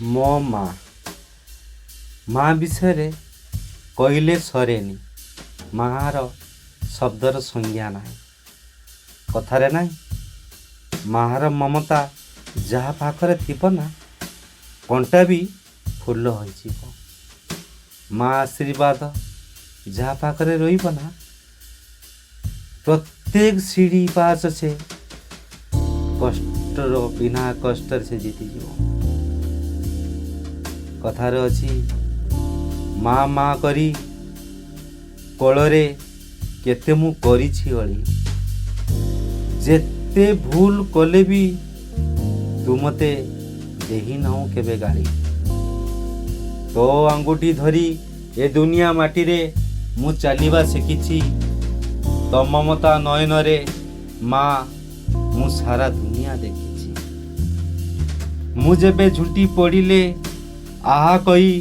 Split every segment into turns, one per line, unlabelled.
ମୋ ମା ବିଷୟରେ କହିଲେ ସରେନି। ମାଆର ଶବ୍ଦର ସଂଜ୍ଞା ନାହିଁ। କଥାରେ ନାହିଁ ମାଆର ମମତା ଯାହା ପାଖରେ ଥିବ ନା କଣ୍ଟା ବି ଫୁଲ ହୋଇଯିବ। ମା ଆଶୀର୍ବାଦ ଯାହା ପାଖରେ ରହିବ ନା ପ୍ରତ୍ୟେକ ସିଢ଼ି ପାହାଚ ସେ କଷ୍ଟର ବିନା କଷ୍ଟରେ ସେ ଜିତିଯିବ। କଥାରେ ଅଛି ମା କରି କୋଳରେ କେତେ ମୁଁ କରିଛି ଅଳି। ଯେତେ ଭୁଲ କଲେ ବି ତୁ ମତେ ଦେଇନାହୁଁ କେବେ ଗାଳି। ତୋ ଆଙ୍ଗୁଠି ଧରି ଏ ଦୁନିଆ ମାଟିରେ ମୁଁ ଚାଲିବା ଶିଖିଛି। ତୋ ମମତା ନୟନରେ ମା ମୁଁ ସାରା ଦୁନିଆ ଦେଖିଛି। ମୁଁ ଯେବେ ଝୁଣ୍ଟି ପଡ଼ିଲେ ଆହା କହି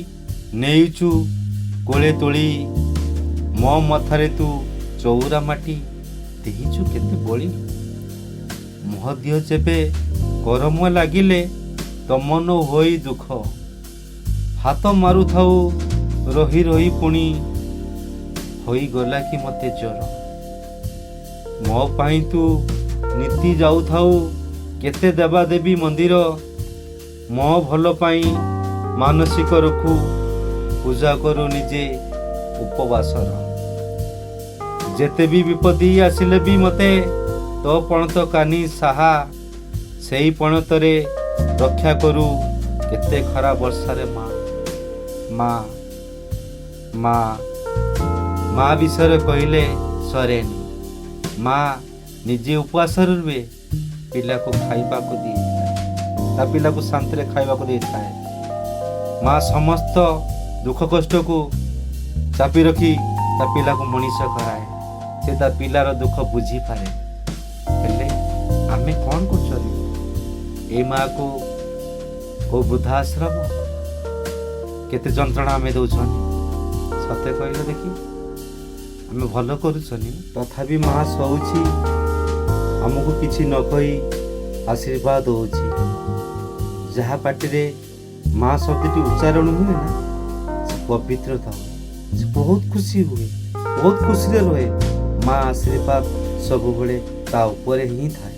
ନେଇଛୁ କୋଳେ ତୋଳି। ମୋ ମଥାରେ ତୁ ଚଉରା ମାଟି ଦେଇଛୁ କେତେ ବଳି। ମୋ ଦିହ ଯେବେ ଗରମ ଲାଗିଲେ ତୋ ମନ ହୋଇ ଦୁଃଖ। ହାତ ମାରୁଥାଉ ରହି ରହି ପୁଣି ହୋଇଗଲା କି ମତେ ଜ୍ୱର। ମୋ ପାଇଁ ତୁ ନୀତି ଯାଉଥାଉ କେତେ ଦେବାଦେବୀ ମନ୍ଦିର। ମୋ ଭଲ ପାଇଁ ମାନସିକ ରଖୁ ପୂଜା କରୁ ନିଜେ ଉପବାସର। ଯେତେ ବି ବିପତ୍ତି ଆସିଲେ ବି ମତେ ତୋ ପଣତ କାନି ସାହା। ସେଇ ପଣତରେ ରକ୍ଷା କରୁ କେତେ ଖରା ବର୍ଷାରେ ମା ବିଷୟରେ କହିଲେ ସରେନି। ମା ନିଜେ ଉପବାସରେ ରୁହେ ପିଲାକୁ ଖାଇବାକୁ ଦେଇଥାଏ। ତା ପିଲାକୁ ଶାନ୍ତିରେ ଖାଇବାକୁ ଦେଇଥାଏ। ମା ସମସ୍ତ ଦୁଃଖ କଷ୍ଟକୁ ଚାପି ରଖି ତା ପିଲାକୁ ମଣିଷ କରାଏ। ସେ ତା ପିଲାର ଦୁଃଖ ବୁଝିପାରେ। ହେଲେ ଆମେ କ'ଣ କରୁଛନ୍ତି? ଏଇ ମାଆକୁ କୋଉ ବୃଦ୍ଧାଶ୍ରମ କେତେ ଯନ୍ତ୍ରଣା ଆମେ ଦେଉଛନ୍ତି। ସତେ କହିଲେ ଦେଖି ଆମେ ଭଲ କରୁଛନ୍ତି ତଥାପି ମା ଶୋଉଛି ଆମକୁ କିଛି ନ କହି ଆଶୀର୍ବାଦ ଦେଉଛି। ଯାହା ପାଟିରେ ମା ଶବ୍ଦଟି ଉଚ୍ଚାରଣ ହୁଏ ନା ସେ ପବିତ୍ରତା ହୁଏ। ସେ ବହୁତ ଖୁସି ହୁଏ, ବହୁତ ଖୁସିରେ ରୁହେ। ମା ଆଶୀର୍ବାଦ ସବୁବେଳେ ତା ଉପରେ ହିଁ ଥାଏ।